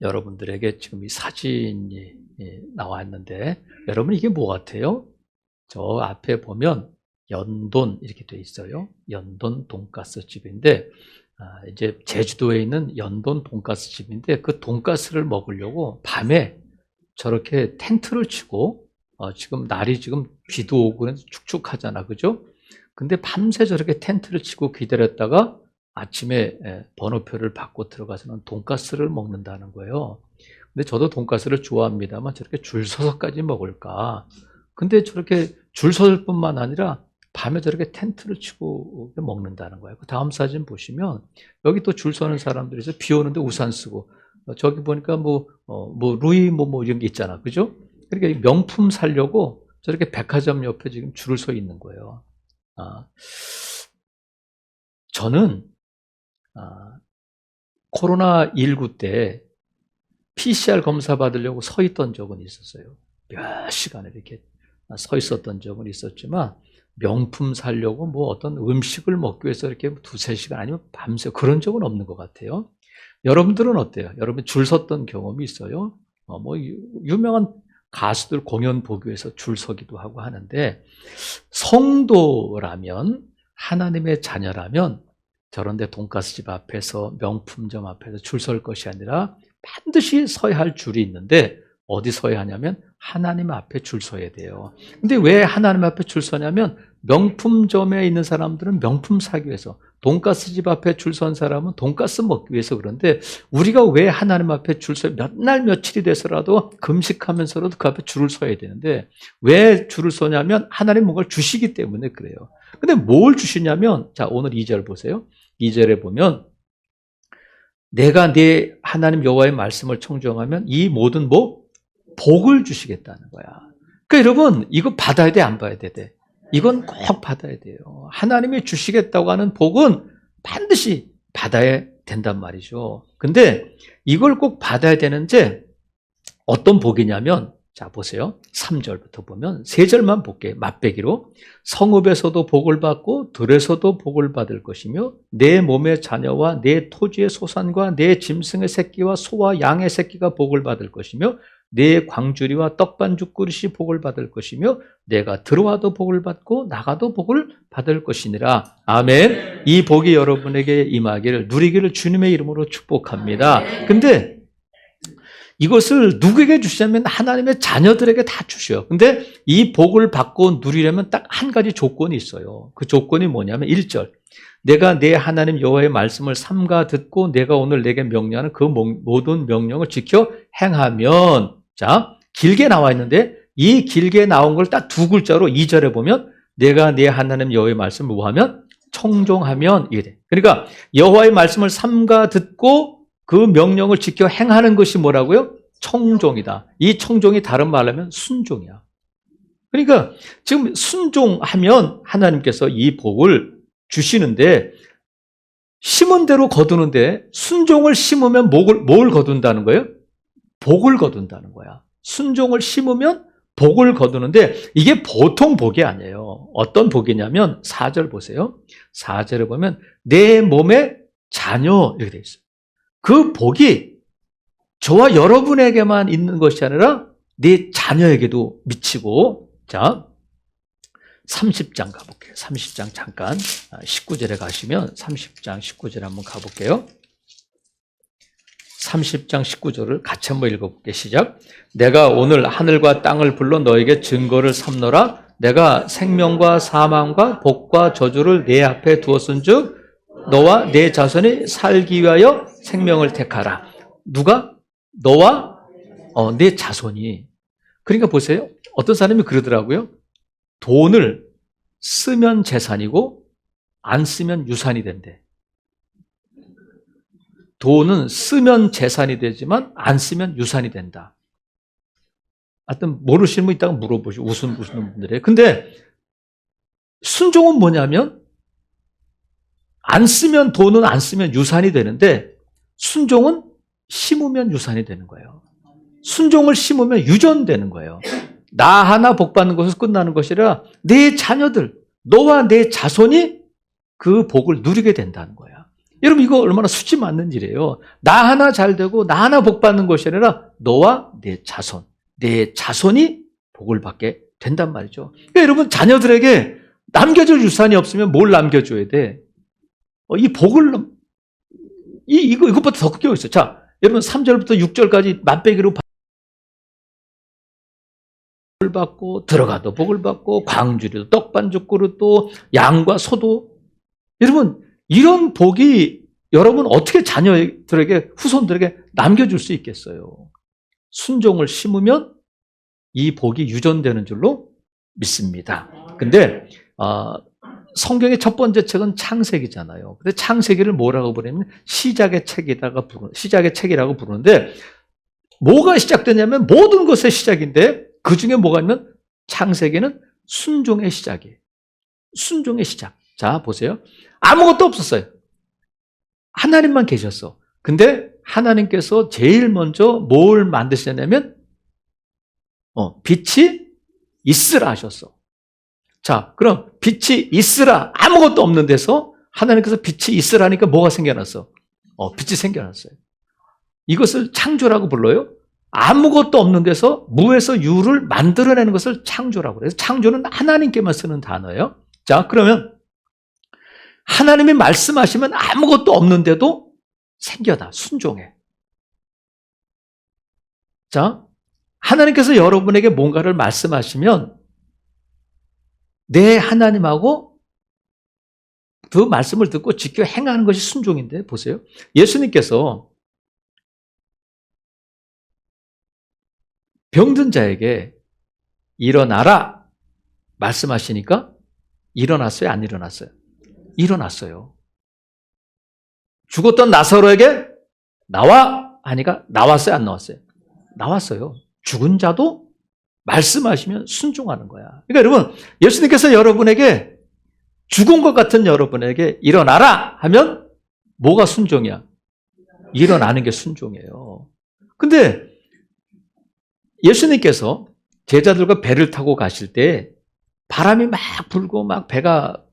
여러분들에게 지금 이 사진이 나와 있는데, 여러분 이게 뭐 같아요? 저 앞에 보면 연돈 이렇게 돼 있어요. 연돈 돈가스 집인데, 이제 제주도에 있는 연돈 돈가스 집인데, 그 돈가스를 먹으려고 밤에 저렇게 텐트를 치고, 지금 날이 지금 비도 오고 그래서 축축하잖아, 그죠? 근데 밤새 저렇게 텐트를 치고 기다렸다가 아침에 번호표를 받고 들어가서는 돈가스를 먹는다는 거예요. 근데 저도 돈가스를 좋아합니다만 저렇게 줄 서서까지 먹을까? 근데 저렇게 줄 서을 뿐만 아니라 밤에 저렇게 텐트를 치고 먹는다는 거예요. 그 다음 사진 보시면 여기 또 줄 서는 사람들이 있어요. 비 오는데 우산 쓰고, 저기 보니까 루이 이런 게 있잖아, 그죠? 그러니까 명품 사려고 저렇게 백화점 옆에 지금 줄을 서 있는 거예요. 저는 코로나19 때 PCR 검사 받으려고 서 있던 적은 있었어요. 몇 시간을 이렇게 서 있었던 적은 있었지만, 명품 사려고 어떤 음식을 먹기 위해서 이렇게 두세 시간 아니면 밤새 그런 적은 없는 것 같아요. 여러분들은 어때요? 여러분 줄 섰던 경험이 있어요? 유명한 가수들 공연 보기 위해서 줄 서기도 하고 하는데, 성도라면, 하나님의 자녀라면 저런 데 돈가스집 앞에서, 명품점 앞에서 줄 설 것이 아니라 반드시 서야 할 줄이 있는데, 어디 서야 하냐면 하나님 앞에 줄 서야 돼요. 근데 왜 하나님 앞에 줄 서냐면, 명품점에 있는 사람들은 명품 사기 위해서, 돈가스집 앞에 줄 선 사람은 돈가스 먹기 위해서. 그런데 우리가 왜 하나님 앞에 줄 서야, 몇 날 며칠이 돼서라도 금식하면서라도 그 앞에 줄을 서야 되는데, 왜 줄을 서냐면 하나님 뭔가를 주시기 때문에 그래요. 근데 뭘 주시냐면, 자, 오늘 2절 보세요. 2절에 보면, 내가 내 하나님 여호와의 말씀을 청종하면 이 모든 복을 주시겠다는 거야. 그러니까 여러분, 이거 받아야 돼, 안 받아야 돼? 이건 꼭 받아야 돼요. 하나님이 주시겠다고 하는 복은 반드시 받아야 된단 말이죠. 근데 이걸 꼭 받아야 되는데 어떤 복이냐면, 자 보세요. 3절부터 보면, 3절만 볼게요. 맛배기로. 성읍에서도 복을 받고 들에서도 복을 받을 것이며, 내 몸의 자녀와 내 토지의 소산과 내 짐승의 새끼와 소와 양의 새끼가 복을 받을 것이며, 내 광주리와 떡반죽 그릇이 복을 받을 것이며, 내가 들어와도 복을 받고 나가도 복을 받을 것이니라. 아멘. 이 복이 여러분에게 임하기를, 누리기를 주님의 이름으로 축복합니다. 근데 이것을 누구에게 주시냐면 하나님의 자녀들에게 다 주셔요. 근데 이 복을 받고 누리려면 딱 한 가지 조건이 있어요. 그 조건이 뭐냐면 1절. 내가 내 하나님 여호와의 말씀을 삼가 듣고 내가 오늘 내게 명령하는 그 모든 명령을 지켜 행하면, 자, 길게 나와 있는데 이 길게 나온 걸 딱 두 글자로 2절에 보면, 내가 내 하나님 여호와의 말씀을 뭐하면? 청종하면, 이게 돼. 그러니까 여호와의 말씀을 삼가 듣고 그 명령을 지켜 행하는 것이 뭐라고요? 청종이다. 이 청종이 다른 말로 하면 순종이야. 그러니까 지금 순종하면 하나님께서 이 복을 주시는데, 심은 대로 거두는데, 순종을 심으면 뭘 거둔다는 거예요? 복을 거둔다는 거야. 순종을 심으면 복을 거두는데, 이게 보통 복이 아니에요. 어떤 복이냐면 4절 보세요. 4절에 보면 내 몸에 자녀 이렇게 돼 있어요. 그 복이 저와 여러분에게만 있는 것이 아니라 네 자녀에게도 미치고, 자, 30장 가볼게요. 30장 잠깐, 19절에 가시면 30장 19절에 한번 가볼게요. 30장 19절을 같이 한번 읽어볼게요. 시작. 내가 오늘 하늘과 땅을 불러 너에게 증거를 삼노라. 내가 생명과 사망과 복과 저주를 내 앞에 두었은즉 너와 내 자손이 살기 위하여 생명을 택하라. 누가? 너와 내 자손이. 그러니까 보세요. 어떤 사람이 그러더라고요. 돈을 쓰면 재산이고 안 쓰면 유산이 된대. 돈은 쓰면 재산이 되지만 안 쓰면 유산이 된다. 하여튼 모르시는 분 있다가 물어보시고 웃으시는 분들이에요. 근데 순종은 뭐냐면, 안 쓰면 돈은 안 쓰면 유산이 되는데, 순종은 심으면 유산이 되는 거예요. 순종을 심으면 유전되는 거예요. 나 하나 복 받는 것에서 끝나는 것이 아니라 내 자녀들, 너와 내 자손이 그 복을 누리게 된다는 거야. 여러분 이거 얼마나 수치 맞는 일이에요. 나 하나 잘 되고 나 하나 복 받는 것이 아니라 너와 내 자손이 복을 받게 된단 말이죠. 그러니까 여러분 자녀들에게 남겨줄 유산이 없으면 뭘 남겨줘야 돼? 이 복을 이것보다 더 크게 있어요. 자, 여러분 3절부터 6절까지 맛배기로 복을 받고 들어가도 복을 받고 광주리도 떡반죽 그릇도 양과 소도 여러분 이런 복이 여러분 어떻게 자녀들에게 후손들에게 남겨줄 수 있겠어요? 순종을 심으면 이 복이 유전되는 줄로 믿습니다. 근데 성경의 첫 번째 책은 창세기잖아요. 근데 창세기를 뭐라고 부르냐면 시작의 책이라고 부르는데 뭐가 시작되냐면 모든 것의 시작인데 그 중에 뭐가 있냐면 창세기는 순종의 시작이에요. 순종의 시작. 자, 보세요. 아무것도 없었어요. 하나님만 계셨어. 근데 하나님께서 제일 먼저 뭘 만드셨냐면 빛이 있으라 하셨어. 자, 그럼 빛이 있으라 아무것도 없는 데서 하나님께서 빛이 있으라니까 뭐가 생겨났어? 빛이 생겨났어요. 이것을 창조라고 불러요. 아무것도 없는 데서 무에서 유를 만들어내는 것을 창조라고 그래요. 창조는 하나님께만 쓰는 단어예요. 자, 그러면 하나님이 말씀하시면 아무것도 없는데도 생겨나, 순종해. 자, 하나님께서 여러분에게 뭔가를 말씀하시면 내 하나님하고 그 말씀을 듣고 지켜 행하는 것이 순종인데 보세요. 예수님께서 병든 자에게 일어나라 말씀하시니까 일어났어요? 안 일어났어요? 일어났어요. 죽었던 나사로에게 나와 하니까 나왔어요? 안 나왔어요? 나왔어요. 죽은 자도 말씀하시면 순종하는 거야. 그러니까 여러분, 예수님께서 여러분에게 죽은 것 같은 여러분에게 일어나라 하면 뭐가 순종이야? 일어나는 게 순종이에요. 근데 예수님께서 제자들과 배를 타고 가실 때 바람이 막 불고 막 배가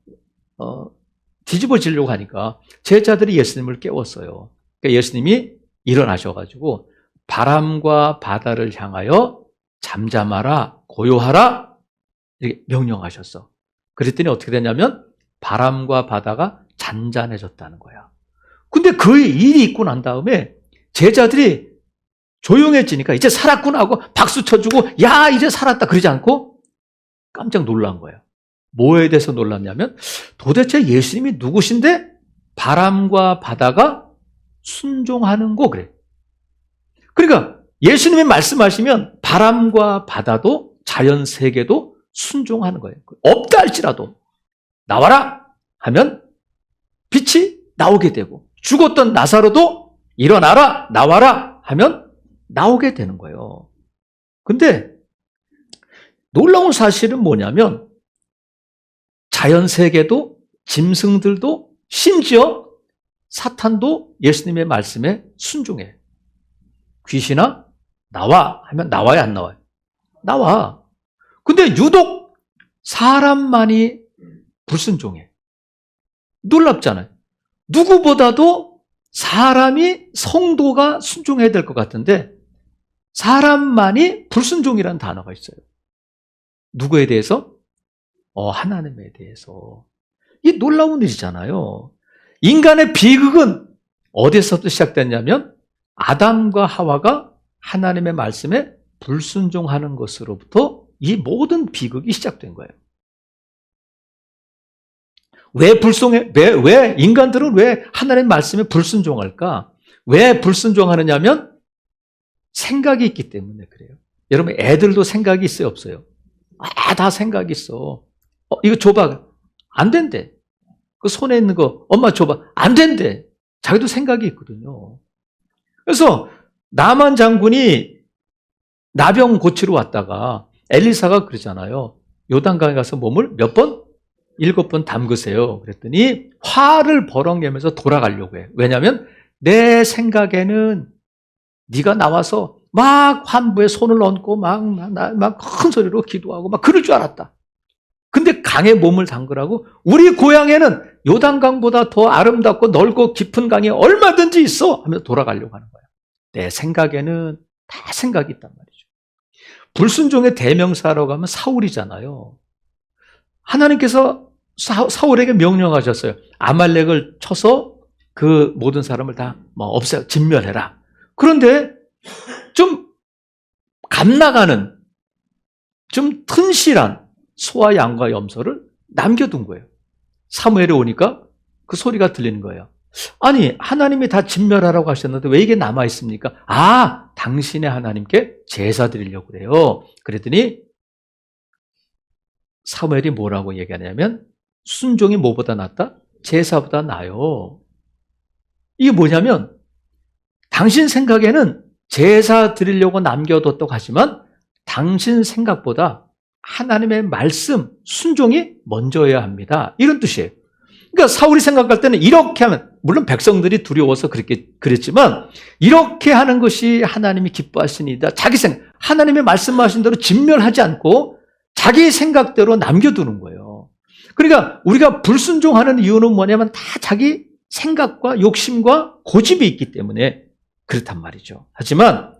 뒤집어지려고 하니까 제자들이 예수님을 깨웠어요. 그러니까 예수님이 일어나셔가지고 바람과 바다를 향하여 잠잠하라, 고요하라 이렇게 명령하셨어. 그랬더니 어떻게 되냐면 바람과 바다가 잔잔해졌다는 거야. 근데 그 일이 있고 난 다음에 제자들이 조용해지니까 이제 살았구나 하고 박수 쳐주고 야 이제 살았다 그러지 않고 깜짝 놀란 거예요. 뭐에 대해서 놀랐냐면 도대체 예수님이 누구신데 바람과 바다가 순종하는 거 그래. 그러니까 예수님이 말씀하시면 바람과 바다도 자연 세계도 순종하는 거예요. 없다 할지라도 나와라 하면 빛이 나오게 되고 죽었던 나사로도 일어나라 나와라 하면 나오게 되는 거예요. 근데 놀라운 사실은 뭐냐면 자연 세계도 짐승들도 심지어 사탄도 예수님의 말씀에 순종해. 귀신아 나와 하면 나와요 안 나와요? 나와. 근데 유독 사람만이 불순종해. 놀랍잖아요. 누구보다도 사람이 성도가 순종해야 될 것 같은데 사람만이 불순종이라는 단어가 있어요. 누구에 대해서? 하나님에 대해서. 이게 놀라운 일이잖아요. 인간의 비극은 어디서부터 시작됐냐면 아담과 하와가 하나님의 말씀에 불순종하는 것으로부터 이 모든 비극이 시작된 거예요. 왜 인간들은 왜 하나님의 말씀에 불순종할까? 왜 불순종하느냐면 생각이 있기 때문에 그래요. 여러분 애들도 생각이 있어요 없어요? 다 생각이 있어. 이거 줘봐. 안 된대. 그 손에 있는 거 엄마 줘봐. 안 된대. 자기도 생각이 있거든요. 그래서 나만 장군이 나병 고치러 왔다가 엘리사가 그러잖아요. 요단강에 가서 몸을 몇 번? 7번 담그세요. 그랬더니 화를 버럭내면서 돌아가려고 해. 왜냐하면 내 생각에는 네가 나와서 막 환부에 손을 얹고 막 큰 소리로 기도하고 막 그럴 줄 알았다. 근데 강에 몸을 담그라고? 우리 고향에는 요단강보다 더 아름답고 넓고 깊은 강이 얼마든지 있어 하면서 돌아가려고 하는 거야. 내 생각에는 다 생각이 있단 말이죠. 불순종의 대명사라고 하면 사울이잖아요. 하나님께서 사울에게 명령하셨어요. 아말렉을 쳐서 그 모든 사람을 다 없애, 진멸해라. 그런데 좀 감나가는, 좀 튼실한 소와 양과 염소를 남겨둔 거예요. 사무엘에 오니까 그 소리가 들리는 거예요. 아니, 하나님이 다 진멸하라고 하셨는데 왜 이게 남아있습니까? 아, 당신의 하나님께 제사 드리려고 그래요. 그랬더니 사무엘이 뭐라고 얘기하냐면 순종이 뭐보다 낫다? 제사보다 나아요. 이게 뭐냐면 당신 생각에는 제사 드리려고 남겨뒀다고 하지만 당신 생각보다 하나님의 말씀, 순종이 먼저여야 합니다. 이런 뜻이에요. 그러니까 사울이 생각할 때는 이렇게 하면, 물론 백성들이 두려워서 그랬지만 이렇게 하는 것이 하나님이 기뻐하시니다. 자기 생각, 하나님의 말씀하신 대로 진멸하지 않고 자기 생각대로 남겨두는 거예요. 그러니까 우리가 불순종하는 이유는 뭐냐면 다 자기 생각과 욕심과 고집이 있기 때문에 그렇단 말이죠. 하지만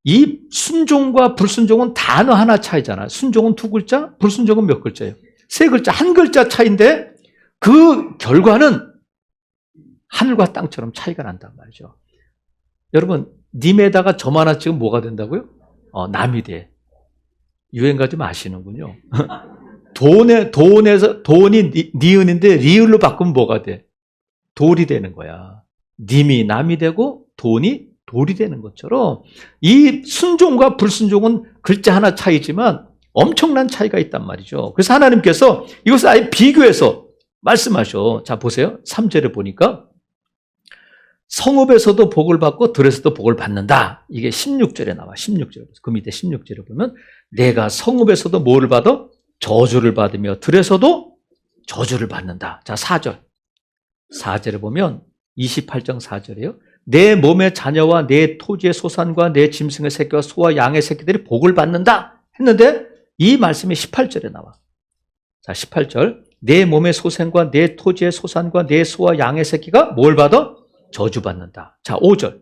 이 순종과 불순종은 단어 하나 차이잖아요. 순종은 2글자, 불순종은 몇 글자예요? 3글자, 1글자 차이인데 그 결과는 하늘과 땅처럼 차이가 난단 말이죠. 여러분, 님에다가 점 하나 찍으면 뭐가 된다고요? 남이 돼. 유행가 좀 아시는군요. 돈이 니은인데 리을로 바꾸면 뭐가 돼? 돌이 되는 거야. 님이 남이 되고 돈이 돌이 되는 것처럼 이 순종과 불순종은 글자 하나 차이지만 엄청난 차이가 있단 말이죠. 그래서 하나님께서 이것을 아예 비교해서 말씀하셔. 자, 보세요. 3절에 보니까 성읍에서도 복을 받고 들에서도 복을 받는다. 이게 16절에 나와. 16절. 그 밑에 16절에 보면 내가 성읍에서도 뭐를 받아? 저주를 받으며 들에서도 저주를 받는다. 자, 4절. 4절에 보면 28장 4절이에요. 내 몸의 자녀와 내 토지의 소산과 내 짐승의 새끼와 소와 양의 새끼들이 복을 받는다 했는데 이 말씀이 18절에 나와. 자, 18절. 내 몸의 소생과 내 토지의 소산과 내 소와 양의 새끼가 뭘 받아? 저주받는다. 자, 5절.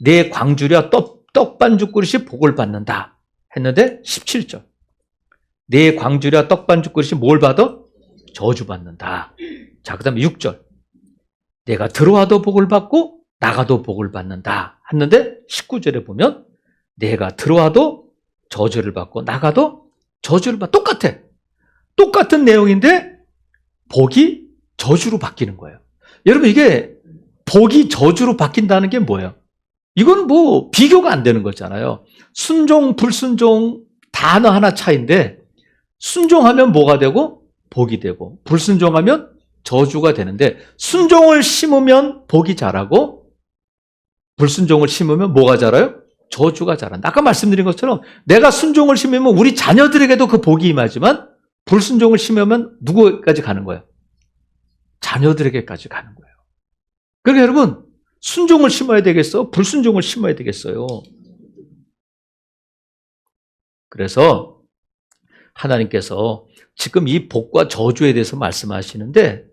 내 광주려 떡반죽 그릇이 복을 받는다 했는데 17절. 내 광주려 떡반죽 그릇이 뭘 받아? 저주받는다. 자, 그 다음에 6절. 내가 들어와도 복을 받고 나가도 복을 받는다 했는데 19절에 보면 내가 들어와도 저주를 받고 나가도 저주를 받. 똑같아. 똑같은 내용인데 복이 저주로 바뀌는 거예요. 여러분, 이게 복이 저주로 바뀐다는 게 뭐예요? 이건 뭐 비교가 안 되는 거잖아요. 순종, 불순종 단어 하나 차이인데 순종하면 뭐가 되고 복이 되고 불순종하면 저주가 되는데 순종을 심으면 복이 자라고 불순종을 심으면 뭐가 자라요? 저주가 자란다. 아까 말씀드린 것처럼 내가 순종을 심으면 우리 자녀들에게도 그 복이 임하지만 불순종을 심으면 누구까지 가는 거예요? 자녀들에게까지 가는 거예요. 그러니까 여러분, 순종을 심어야 되겠어? 불순종을 심어야 되겠어요? 그래서 하나님께서 지금 이 복과 저주에 대해서 말씀하시는데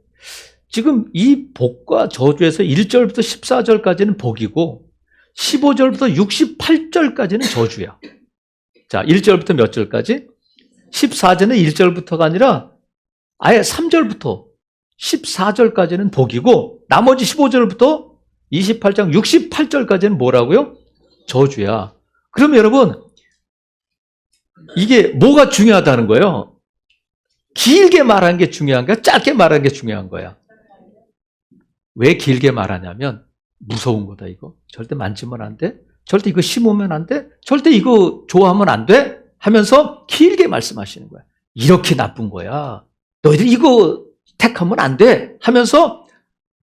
지금 이 복과 저주에서 1절부터 14절까지는 복이고 15절부터 68절까지는 저주야. 자, 1절부터 몇 절까지? 14절은 1절부터가 아니라 아예 3절부터 14절까지는 복이고 나머지 15절부터 28장 68절까지는 뭐라고요? 저주야. 그럼 여러분, 이게 뭐가 중요하다는 거예요? 길게 말하는 게 중요한가? 짧게 말하는 게 중요한 거야. 왜 길게 말하냐면 무서운 거다 이거. 절대 만지면 안 돼. 절대 이거 심으면 안 돼. 절대 이거 좋아하면 안 돼. 하면서 길게 말씀하시는 거야. 이렇게 나쁜 거야. 너희들 이거 택하면 안 돼. 하면서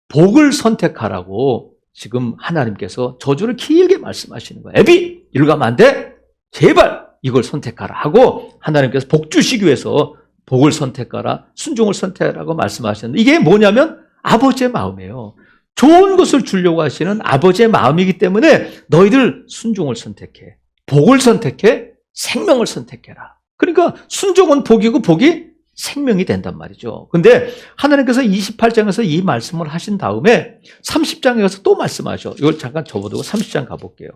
복을 선택하라고 지금 하나님께서 저주를 길게 말씀하시는 거야. 애비, 이리 가면 안 돼. 제발 이걸 선택하라 하고 하나님께서 복 주시기 위해서 복을 선택하라, 순종을 선택하라고 말씀하셨는데 이게 뭐냐면 아버지의 마음이에요. 좋은 것을 주려고 하시는 아버지의 마음이기 때문에 너희들 순종을 선택해. 복을 선택해. 생명을 선택해라. 그러니까 순종은 복이고 복이 생명이 된단 말이죠. 근데 하나님께서 28장에서 이 말씀을 하신 다음에 30장에 가서 또 말씀하셔. 이걸 잠깐 접어두고 30장 가볼게요.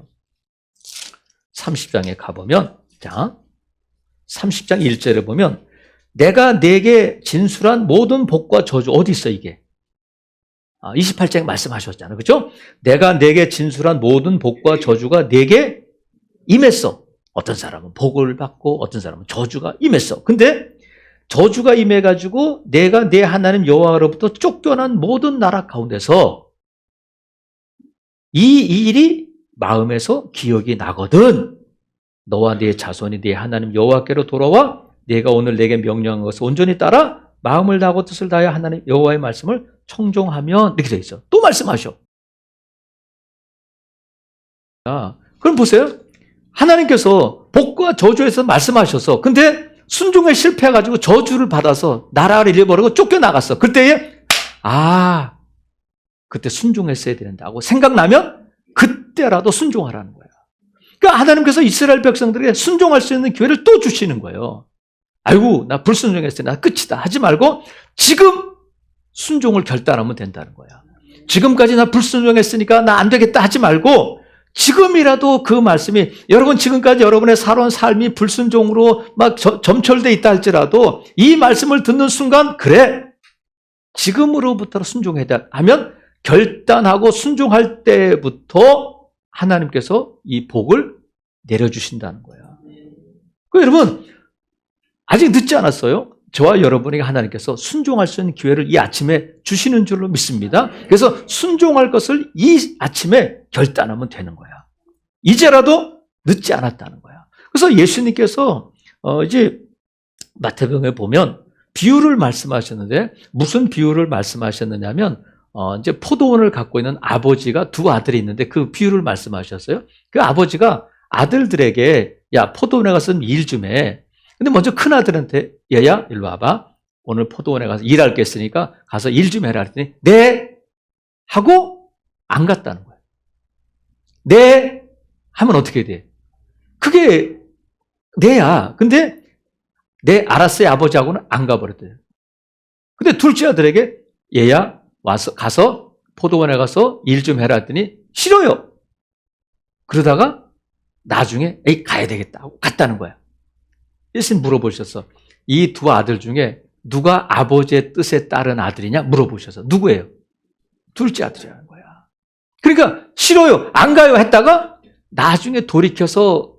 30장에 가보면, 자, 30장 1절에 보면, 내가 네게 진술한 모든 복과 저주, 어디 있어, 이게? 28장에 말씀하셨잖아요. 그죠? 내가 네게 진술한 모든 복과 저주가 네게 임했어. 어떤 사람은 복을 받고, 어떤 사람은 저주가 임했어. 근데 저주가 임해가지고 내가 내 하나님 여호와로부터 쫓겨난 모든 나라 가운데서 이 일이 마음에서 기억이 나거든. 너와 네 자손이 네 하나님 여호와께로 돌아와 내가 오늘 내게 명령한 것을 온전히 따라 마음을 다하고 뜻을 다하여 하나님 여호와의 말씀을 청종하면, 이렇게 되어 있어. 또 말씀하셔. 자, 그럼 보세요. 하나님께서 복과 저주에서 말씀하셔서, 근데 순종에 실패해가지고 저주를 받아서 나라를 잃어버리고 쫓겨나갔어. 그때에 그때 순종했어야 된다고 생각나면 그때라도 순종하라는 거야. 그러니까 하나님께서 이스라엘 백성들에게 순종할 수 있는 기회를 또 주시는 거예요. 아이고, 나 불순종했으니 나 끝이다 하지 말고 지금 순종을 결단하면 된다는 거야. 지금까지 나 불순종했으니까 나 안 되겠다 하지 말고 지금이라도 그 말씀이, 여러분 지금까지 여러분의 살아온 삶이 불순종으로 막 점철돼 있다 할지라도 이 말씀을 듣는 순간, 그래, 지금으로부터 순종해야 돼 하면 결단하고 순종할 때부터 하나님께서 이 복을 내려주신다는 거야. 여러분 아직 늦지 않았어요. 저와 여러분에게 하나님께서 순종할 수 있는 기회를 이 아침에 주시는 줄로 믿습니다. 그래서 순종할 것을 이 아침에 결단하면 되는 거야. 이제라도 늦지 않았다는 거야. 그래서 예수님께서 이제 마태복음에 보면 비유를 말씀하셨는데, 무슨 비유를 말씀하셨느냐면 이제 포도원을 갖고 있는 아버지가 두 아들이 있는데 그 비유를 말씀하셨어요. 그 아버지가 아들들에게, 야, 포도원에 가서 일 좀 해. 근데 먼저 큰 아들한테, 얘야 일로 와봐, 오늘 포도원에 가서 일할 게 있으니까 가서 일 좀 해라 했더니 네 하고 안 갔다는 거예요. 네 하면 어떻게 돼? 그게 네야. 근데 네 알았어요 아버지하고는 안 가버렸대요. 근데 둘째 아들에게 얘야 와서 가서 포도원에 가서 일 좀 해라 했더니 싫어요. 그러다가 나중에 에이 가야 되겠다 하고 갔다는 거야. 예수님 물어보셨어. 이 두 아들 중에 누가 아버지의 뜻에 따른 아들이냐 물어보셔서 누구예요? 둘째 아들이라는 거야. 그러니까 싫어요, 안 가요 했다가 나중에 돌이켜서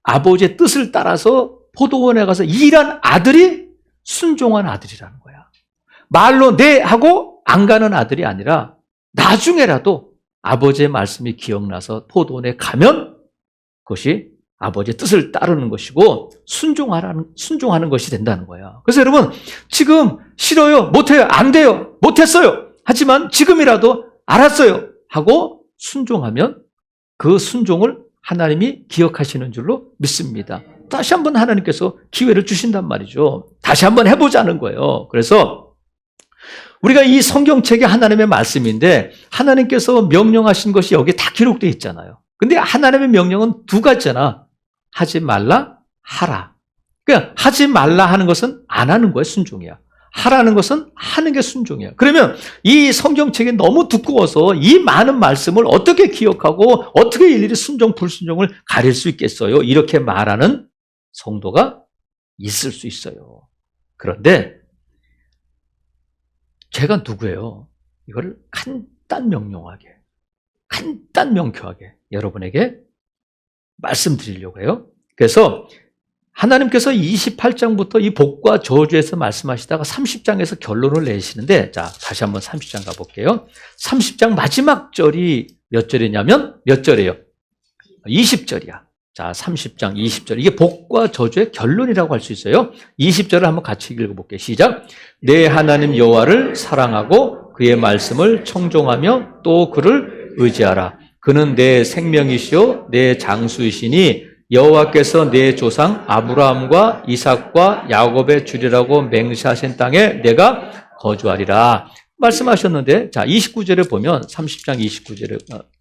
아버지의 뜻을 따라서 포도원에 가서 일한 아들이 순종한 아들이라는 거야. 말로 네 하고 안 가는 아들이 아니라 나중에라도 아버지의 말씀이 기억나서 포도원에 가면 그것이 아버지의 뜻을 따르는 것이고 순종하는 것이 된다는 거야. 그래서 여러분 지금 싫어요, 못해요, 안 돼요, 못했어요 하지만 지금이라도 알았어요 하고 순종하면 그 순종을 하나님이 기억하시는 줄로 믿습니다. 다시 한번 하나님께서 기회를 주신단 말이죠. 다시 한번 해보자는 거예요. 그래서 우리가 이 성경책이 하나님의 말씀인데 하나님께서 명령하신 것이 여기 다 기록되어 있잖아요. 근데 하나님의 명령은 두 가지잖아. 하지 말라, 하라. 그러니까 하지 말라 하는 것은 안 하는 거야, 순종이야. 하라는 것은 하는 게 순종이야. 그러면 이 성경책이 너무 두꺼워서 이 많은 말씀을 어떻게 기억하고 어떻게 일일이 순종, 불순종을 가릴 수 있겠어요? 이렇게 말하는 성도가 있을 수 있어요. 그런데 제가 누구예요? 이걸 간단 명료하게, 간단 명쾌하게 여러분에게 말씀드리려고 해요. 그래서 하나님께서 28장부터 이 복과 저주에서 말씀하시다가 30장에서 결론을 내시는데, 자, 다시 한번 30장 가볼게요. 30장 마지막 절이 몇 절이냐면 몇 절이에요? 20절이야. 자, 30장 20절. 이게 복과 저주의 결론이라고 할 수 있어요. 20절을 한번 같이 읽어볼게요. 시작. 내 하나님 여호와를 사랑하고 그의 말씀을 청종하며 또 그를 의지하라. 그는 내 생명이시요 내 장수이시니 여호와께서 내 조상 아브라함과 이삭과 야곱의 주리라고 맹세하신 땅에 내가 거주하리라 말씀하셨는데, 자 29절에 보면 30장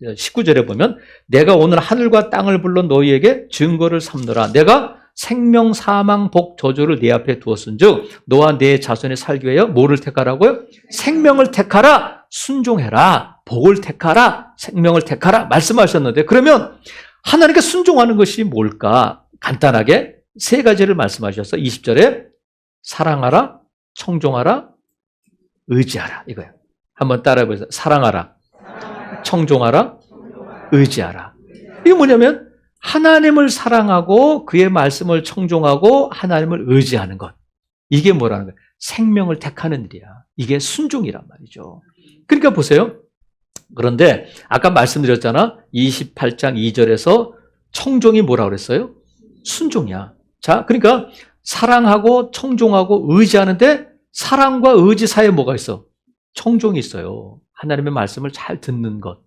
19절에 보면 내가 오늘 하늘과 땅을 불러 너희에게 증거를 삼노라. 내가 생명, 사망, 복, 저주를 네 앞에 두었은즉 너와 네 자손이 살기 위하여 뭐를 택하라고요? 생명을 택하라, 순종해라, 복을 택하라, 생명을 택하라 말씀하셨는데, 그러면 하나님께 순종하는 것이 뭘까? 간단하게 세 가지를 말씀하셔서 20절에 사랑하라, 청종하라, 의지하라 이거예요. 한번 따라해 보세요. 사랑하라, 청종하라, 의지하라. 이게 뭐냐면 하나님을 사랑하고 그의 말씀을 청종하고 하나님을 의지하는 것. 이게 뭐라는 거예요? 생명을 택하는 일이야. 이게 순종이란 말이죠. 그러니까 보세요. 그런데 아까 말씀드렸잖아. 28장 2절에서 청종이 뭐라고 그랬어요? 순종이야. 자, 그러니까 사랑하고 청종하고 의지하는데 사랑과 의지 사이에 뭐가 있어? 청종이 있어요. 하나님의 말씀을 잘 듣는 것.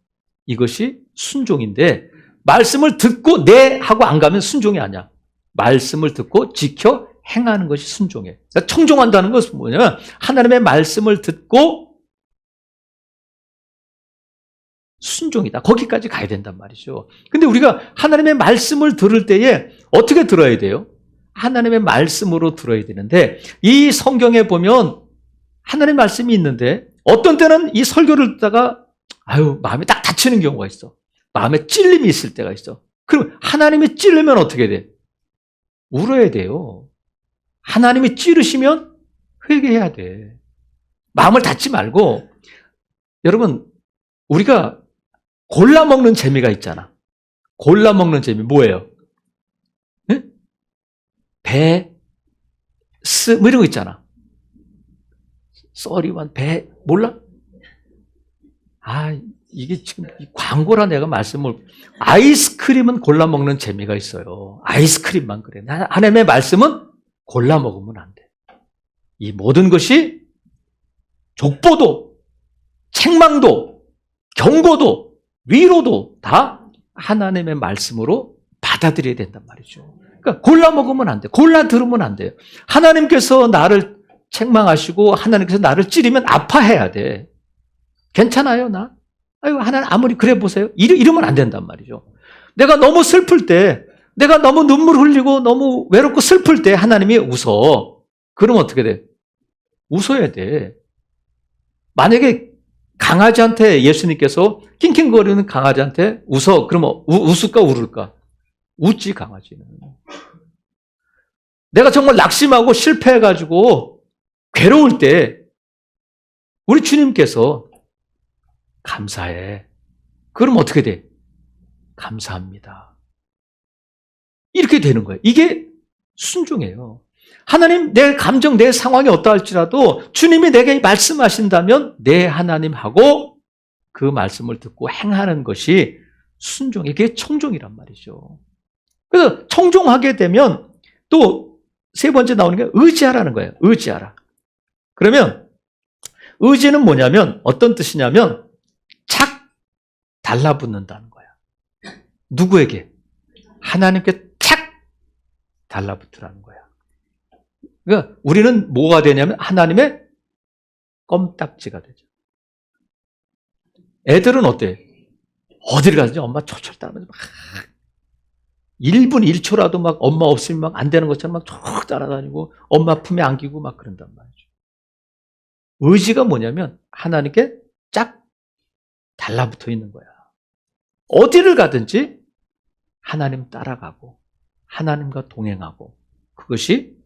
이것이 순종인데 말씀을 듣고 네 하고 안 가면 순종이 아니야. 말씀을 듣고 지켜 행하는 것이 순종이에요. 그러니까 청종한다는 것은 뭐냐면 하나님의 말씀을 듣고 순종이다. 거기까지 가야 된단 말이죠. 근데 우리가 하나님의 말씀을 들을 때에 어떻게 들어야 돼요? 하나님의 말씀으로 들어야 되는데 이 성경에 보면 하나님의 말씀이 있는데 어떤 때는 이 설교를 듣다가 마음이 딱 다치는 경우가 있어. 마음에 찔림이 있을 때가 있어. 그럼 하나님이 찔르면 어떻게 돼? 울어야 돼요. 하나님이 찌르시면 회개해야 돼. 마음을 닫지 말고. 여러분, 우리가 골라 먹는 재미가 있잖아. 골라 먹는 재미 뭐예요? 네? 뭐 이런 거 있잖아. 써리완 배 몰라? 이게 지금 광고라 내가 말씀을. 아이스크림은 골라 먹는 재미가 있어요. 아이스크림만 그래. 하나님의 말씀은 골라 먹으면 안 돼. 이 모든 것이 족보도 책망도 경고도 위로도 다 하나님의 말씀으로 받아들여야 된단 말이죠. 그러니까 골라 먹으면 안 돼. 골라 들으면 안 돼요. 하나님께서 나를 책망하시고 하나님께서 나를 찌르면 아파해야 돼. 괜찮아요, 나? 하나님 아무리 그래 보세요. 이러면 안 된단 말이죠. 내가 너무 슬플 때, 내가 너무 눈물 흘리고 너무 외롭고 슬플 때 하나님이 웃어. 그러면 어떻게 돼? 웃어야 돼. 만약에 강아지한테 예수님께서 낑낑거리는 강아지한테 웃어. 그러면 웃을까 울을까? 웃지, 강아지는. 내가 정말 낙심하고 실패해가지고 괴로울 때 우리 주님께서 감사해. 그럼 어떻게 돼? 감사합니다. 이렇게 되는 거예요. 이게 순종이에요. 하나님, 내 감정, 내 상황이 어떠할지라도 주님이 내게 말씀하신다면 내 하나님하고 그 말씀을 듣고 행하는 것이 순종, 이게 청종이란 말이죠. 그래서 청종하게 되면 또 세 번째 나오는 게 의지하라는 거예요. 의지하라. 그러면 의지는 뭐냐면 어떤 뜻이냐면 착 달라붙는다는 거야. 누구에게? 하나님께 착 달라붙으라는 거야. 그러니까 우리는 뭐가 되냐면 하나님의 껌딱지가 되죠. 애들은 어때? 어딜 가든지 엄마 철철 따라다니면서 막 1분 1초라도 막 엄마 없으면 막 안 되는 것처럼 막 쭉 따라다니고 엄마 품에 안기고 막 그런단 말이죠. 의지가 뭐냐면 하나님께 쫙 달라붙어 있는 거야. 어디를 가든지 하나님 따라가고 하나님과 동행하고 그것이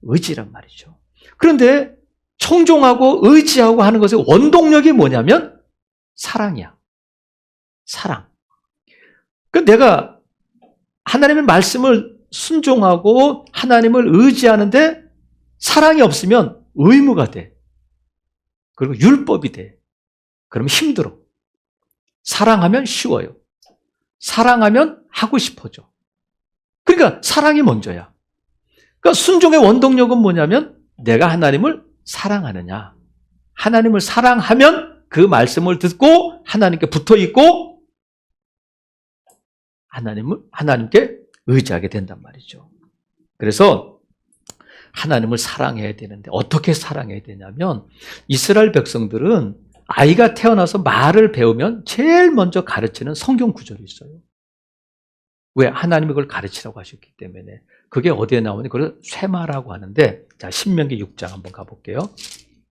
의지란 말이죠. 그런데 청종하고 의지하고 하는 것의 원동력이 뭐냐면 사랑이야. 사랑. 그러니까 내가 하나님의 말씀을 순종하고 하나님을 의지하는데 사랑이 없으면 의무가 돼. 그리고 율법이 돼. 그러면 힘들어. 사랑하면 쉬워요. 사랑하면 하고 싶어져. 그러니까 사랑이 먼저야. 그러니까 순종의 원동력은 뭐냐면 내가 하나님을 사랑하느냐. 하나님을 사랑하면 그 말씀을 듣고 하나님께 붙어 있고 하나님께 의지하게 된단 말이죠. 그래서 하나님을 사랑해야 되는데 어떻게 사랑해야 되냐면 이스라엘 백성들은 아이가 태어나서 말을 배우면 제일 먼저 가르치는 성경 구절이 있어요. 왜? 하나님이 그걸 가르치라고 하셨기 때문에. 그게 어디에 나오니? 그걸 쇠마라고 하는데, 자, 신명기 6장 한번 가볼게요.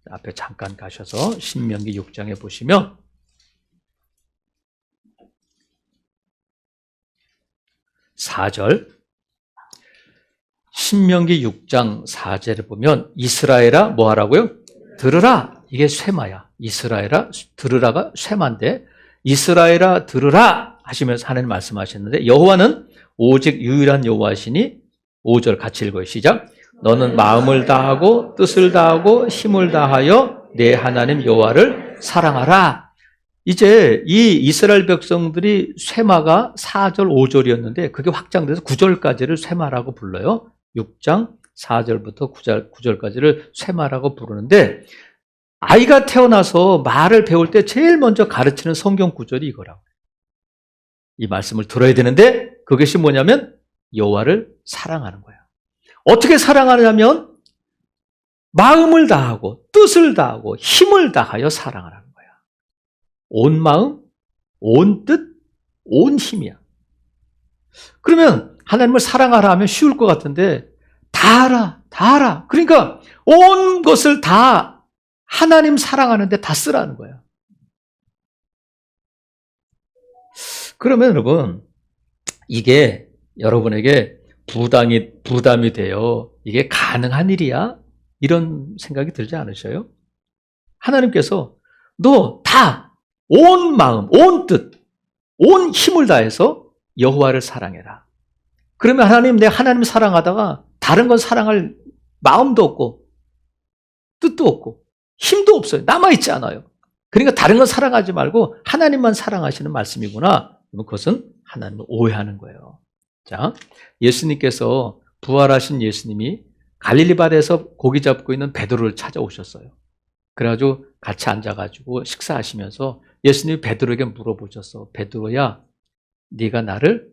앞에 잠깐 가셔서 신명기 6장에 보시면 4절, 신명기 6장 4절에 보면 이스라엘아 뭐 하라고요? 들으라. 이게 쇠마야. 이스라엘아 들으라가 쇠마인데, 이스라엘아 들으라 하시면서 하나님 말씀하셨는데, 여호와는 오직 유일한 여호와시니 5절 같이 읽어요. 시작. 너는 마음을 다하고 뜻을 다하고 힘을 다하여 내 하나님 여호와를 사랑하라. 이제 이 이스라엘 백성들이 쇠마가 4절 5절이었는데 그게 확장돼서 9절까지를 쇠마라고 불러요. 6장 4절부터 9절까지를 쇠마라고 부르는데, 아이가 태어나서 말을 배울 때 제일 먼저 가르치는 성경 구절이 이거라고. 이 말씀을 들어야 되는데 그것이 뭐냐면 여호와를 사랑하는 거야. 어떻게 사랑하냐면 마음을 다하고 뜻을 다하고 힘을 다하여 사랑하라는 거야. 온 마음, 온 뜻, 온 힘이야. 그러면 하나님을 사랑하라 하면 쉬울 것 같은데 다 알아, 다 알아. 그러니까 온 것을 다 하나님 사랑하는데 다 쓰라는 거야. 그러면 여러분, 이게 여러분에게 부담이 돼요. 이게 가능한 일이야? 이런 생각이 들지 않으셔요? 하나님께서 너 다 온 마음, 온 뜻, 온 힘을 다해서 여호와를 사랑해라. 그러면 하나님, 내가 하나님 사랑하다가 다른 건 사랑할 마음도 없고 뜻도 없고 힘도 없어요. 남아있지 않아요. 그러니까 다른 건 사랑하지 말고 하나님만 사랑하시는 말씀이구나. 그것은 하나님을 오해하는 거예요. 자, 예수님께서, 부활하신 예수님이 갈릴리 바다에서 고기 잡고 있는 베드로를 찾아오셨어요. 그래가지고 같이 앉아가지고 식사하시면서 예수님이 베드로에게 물어보셨어. 베드로야, 네가 나를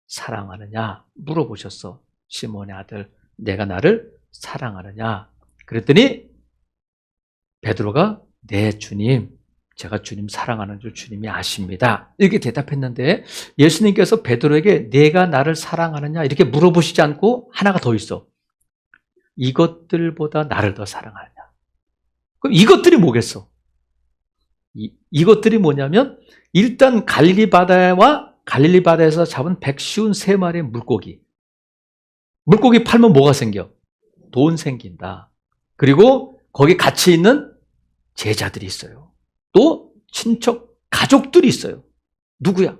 사랑하느냐? 물어보셨어. 시몬의 아들, 내가 나를 사랑하느냐? 그랬더니 베드로가 네, 주님, 제가 주님 사랑하는 줄 주님이 아십니다. 이렇게 대답했는데, 예수님께서 베드로에게 내가 나를 사랑하느냐 이렇게 물어보시지 않고 하나가 더 있어. 이것들보다 나를 더 사랑하느냐. 그럼 이것들이 뭐겠어? 이것들이 뭐냐면, 일단 갈릴리 바다에서 잡은 153마리의 물고기. 물고기 팔면 뭐가 생겨? 돈 생긴다. 그리고 거기 같이 있는 제자들이 있어요. 또 친척, 가족들이 있어요. 누구야?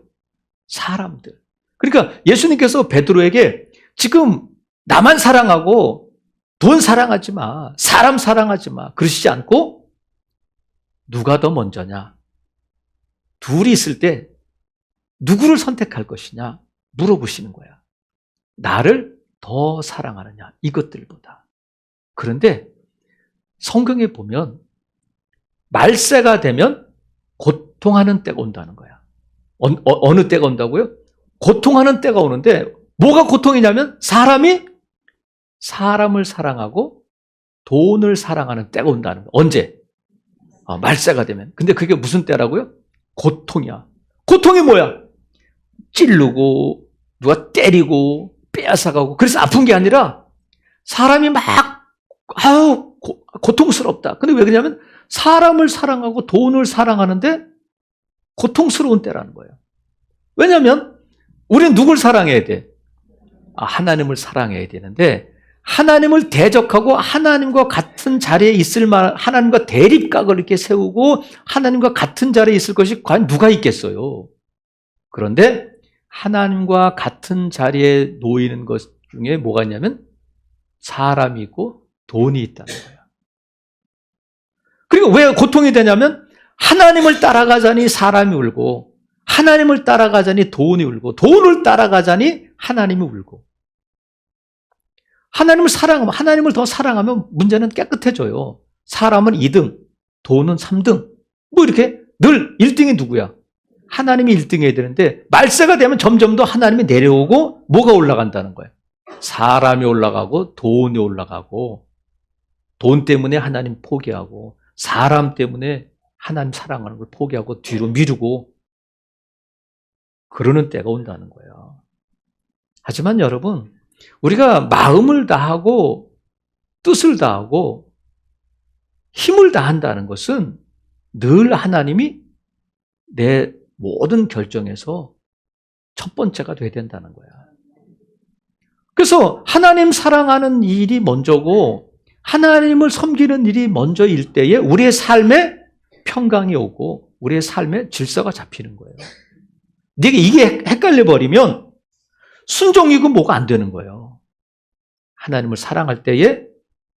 사람들. 그러니까 예수님께서 베드로에게 지금 나만 사랑하고 돈 사랑하지 마, 사람 사랑하지 마, 그러시지 않고 누가 더 먼저냐? 둘이 있을 때 누구를 선택할 것이냐? 물어보시는 거야. 나를 더 사랑하느냐? 이것들보다. 그런데 성경에 보면 말세가 되면 고통하는 때가 온다는 거야. 어느 때가 온다고요? 고통하는 때가 오는데, 뭐가 고통이냐면 사람이 사람을 사랑하고 돈을 사랑하는 때가 온다는 거야. 언제? 말세가 되면. 근데 그게 무슨 때라고요? 고통이야. 고통이 뭐야? 찌르고 누가 때리고 빼앗아가고, 그래서 아픈 게 아니라 사람이 막 고통스럽다. 근데 왜 그러냐면 사람을 사랑하고 돈을 사랑하는데 고통스러운 때라는 거예요. 왜냐하면 우리는 누굴 사랑해야 돼? 하나님을 사랑해야 되는데, 하나님을 대적하고 하나님과 같은 자리에 있을 만, 하나님과 대립각을 이렇게 세우고 하나님과 같은 자리에 있을 것이 과연 누가 있겠어요? 그런데 하나님과 같은 자리에 놓이는 것 중에 뭐가 있냐면 사람이 있고 돈이 있다는 거예요. 그리고 왜 고통이 되냐면 하나님을 따라가자니 사람이 울고, 하나님을 따라가자니 돈이 울고, 돈을 따라가자니 하나님이 울고. 하나님을 더 사랑하면 문제는 깨끗해져요. 사람은 2등, 돈은 3등. 뭐 이렇게 늘 1등이 누구야? 하나님이 1등해야 되는데, 말세가 되면 점점 더 하나님이 내려오고 뭐가 올라간다는 거예요? 사람이 올라가고 돈이 올라가고, 돈 때문에 하나님 포기하고, 사람 때문에 하나님 사랑하는 걸 포기하고 뒤로 미루고, 그러는 때가 온다는 거예요. 하지만 여러분, 우리가 마음을 다하고 뜻을 다하고 힘을 다한다는 것은 늘 하나님이 내 모든 결정에서 첫 번째가 돼야 된다는 거야. 그래서 하나님 사랑하는 일이 먼저고 하나님을 섬기는 일이 먼저일 때에 우리의 삶에 평강이 오고 우리의 삶에 질서가 잡히는 거예요. 네가 이게 헷갈려 버리면 순종이고 뭐가 안 되는 거예요. 하나님을 사랑할 때에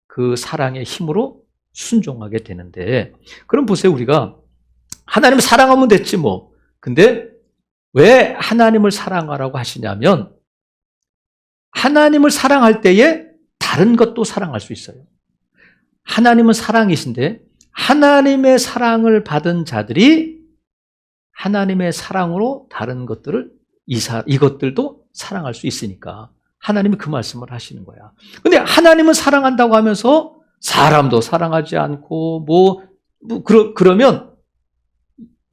그 사랑의 힘으로 순종하게 되는데, 그럼 보세요. 우리가 하나님을 사랑하면 됐지 뭐. 근데 왜 하나님을 사랑하라고 하시냐면 하나님을 사랑할 때에 다른 것도 사랑할 수 있어요. 하나님은 사랑이신데 하나님의 사랑을 받은 자들이 하나님의 사랑으로 다른 것들을 이것들도 사랑할 수 있으니까 하나님이 그 말씀을 하시는 거야. 근데 하나님은 사랑한다고 하면서 사람도 사랑하지 않고 그러면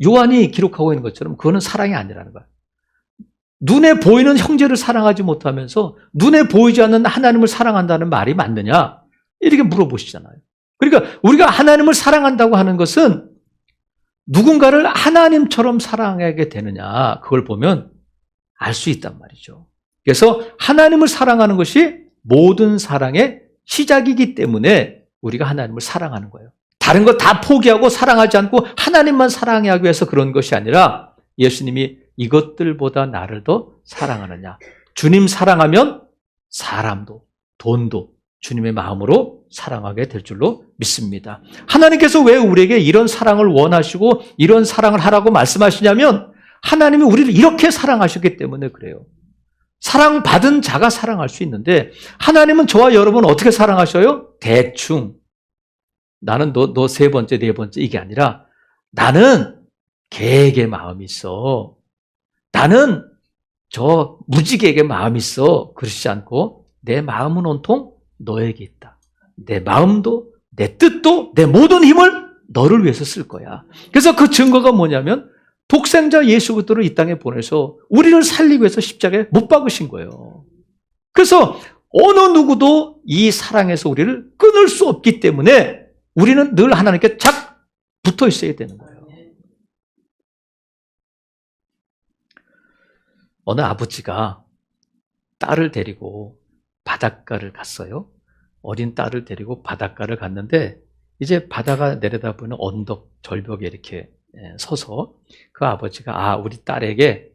요한이 기록하고 있는 것처럼 그거는 사랑이 아니라는 거야. 눈에 보이는 형제를 사랑하지 못하면서 눈에 보이지 않는 하나님을 사랑한다는 말이 맞느냐? 이렇게 물어보시잖아요. 그러니까 우리가 하나님을 사랑한다고 하는 것은 누군가를 하나님처럼 사랑하게 되느냐, 그걸 보면 알 수 있단 말이죠. 그래서 하나님을 사랑하는 것이 모든 사랑의 시작이기 때문에 우리가 하나님을 사랑하는 거예요. 다른 거 다 포기하고 사랑하지 않고 하나님만 사랑하기 위해서 그런 것이 아니라 예수님이 이것들보다 나를 더 사랑하느냐. 주님 사랑하면 사람도 돈도 주님의 마음으로 사랑하게 될 줄로 믿습니다. 하나님께서 왜 우리에게 이런 사랑을 원하시고 이런 사랑을 하라고 말씀하시냐면 하나님이 우리를 이렇게 사랑하셨기 때문에 그래요. 사랑받은 자가 사랑할 수 있는데 하나님은 저와 여러분 어떻게 사랑하셔요? 대충. 나는 너 세 번째, 네 번째 이게 아니라 나는 걔에게 마음이 있어. 나는 저 무지개에게 마음이 있어. 그러시지 않고 내 마음은 온통 너에게 있다. 내 마음도 내 뜻도 내 모든 힘을 너를 위해서 쓸 거야. 그래서 그 증거가 뭐냐면 독생자 예수 그리스도를 이 땅에 보내서 우리를 살리기 위해서 십자가에 못 박으신 거예요. 그래서 어느 누구도 이 사랑에서 우리를 끊을 수 없기 때문에 우리는 늘 하나님께 착 붙어 있어야 되는 거예요. 어느 아버지가 딸을 데리고 바닷가를 갔어요. 어린 딸을 데리고 바닷가를 갔는데 이제 바다가 내려다보는 언덕, 절벽에 이렇게 서서 그 아버지가 우리 딸에게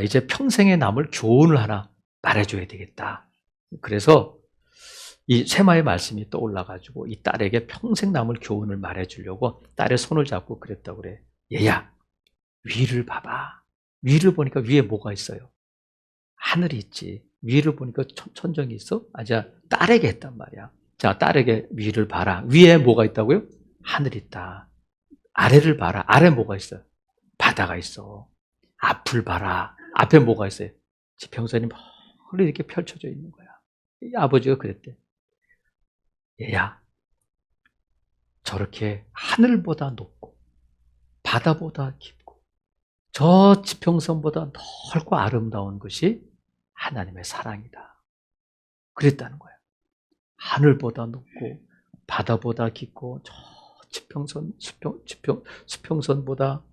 이제 평생에 남을 교훈을 하나 말해줘야 되겠다. 그래서 이 쇠마의 말씀이 떠올라가지고 이 딸에게 평생 남을 교훈을 말해주려고 딸의 손을 잡고 그랬다고 그래. 얘야, 위를 봐봐. 위를 보니까 위에 뭐가 있어요? 하늘이 있지. 위를 보니까 천정이 있어? 자, 딸에게 했단 말이야. 자, 딸에게 위를 봐라. 위에 뭐가 있다고요? 하늘이 있다. 아래를 봐라. 아래 뭐가 있어요? 바다가 있어. 앞을 봐라. 앞에 뭐가 있어요? 지평선이 멀리 이렇게 펼쳐져 있는 거야. 이 아버지가 그랬대. 얘야, 저렇게 하늘보다 높고 바다보다 깊고 저 지평선보다 넓고 아름다운 것이 하나님의 사랑이다. 그랬다는 거야. 하늘보다 높고 바다보다 깊고 저 수평선보다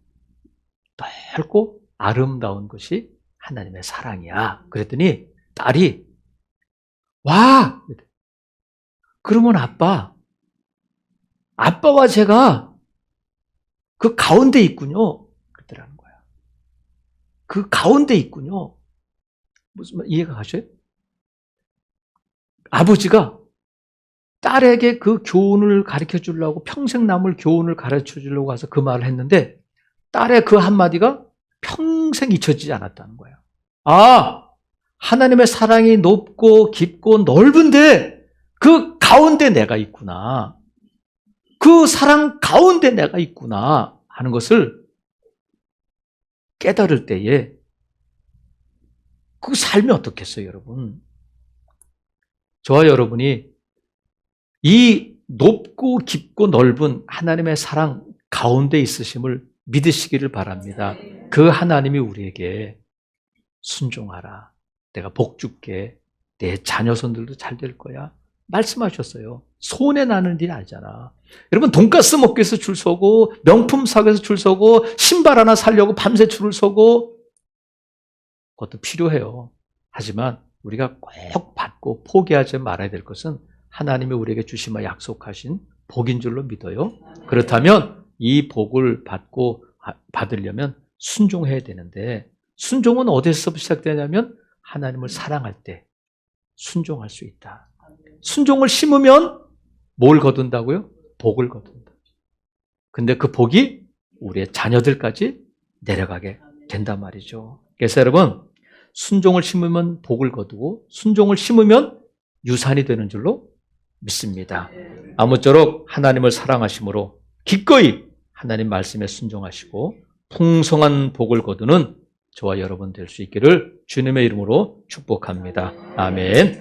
넓고 아름다운 것이 하나님의 사랑이야. 그랬더니 딸이 와! 그러면 아빠와 제가 그 가운데 있군요. 그랬더라는 거야. 그 가운데 있군요. 무슨 말 이해가 가셔요? 아버지가 딸에게 그 교훈을 가르쳐 주려고 평생 남을 교훈을 가르쳐 주려고 해서 그 말을 했는데 딸의 그 한마디가 평생 잊혀지지 않았다는 거예요. 하나님의 사랑이 높고 깊고 넓은데 그 가운데 내가 있구나. 그 사랑 가운데 내가 있구나 하는 것을 깨달을 때에 그 삶이 어떻겠어요, 여러분? 저와 여러분이 이 높고 깊고 넓은 하나님의 사랑 가운데 있으심을 믿으시기를 바랍니다. 그 하나님이 우리에게 순종하라, 내가 복 줄게. 내 자녀손들도 잘 될 거야. 말씀하셨어요. 손해 나는 일 아니잖아. 여러분, 돈가스 먹기 위해서 줄 서고, 명품 사기 위해서 줄 서고, 신발 하나 사려고 밤새 줄을 서고, 그것도 필요해요. 하지만 우리가 꼭 받고 포기하지 말아야 될 것은 하나님이 우리에게 주시며 약속하신 복인 줄로 믿어요. 그렇다면 이 복을 받으려면 순종해야 되는데, 순종은 어디서 시작되냐면 하나님을 사랑할 때 순종할 수 있다. 순종을 심으면 뭘 거둔다고요? 복을 거둔다. 근데 그 복이 우리의 자녀들까지 내려가게 된단 말이죠. 그래서 여러분, 순종을 심으면 복을 거두고 순종을 심으면 유산이 되는 줄로 믿습니다. 아무쪼록 하나님을 사랑하심으로 기꺼이 하나님 말씀에 순종하시고 풍성한 복을 거두는 저와 여러분 될 수 있기를 주님의 이름으로 축복합니다. 아멘.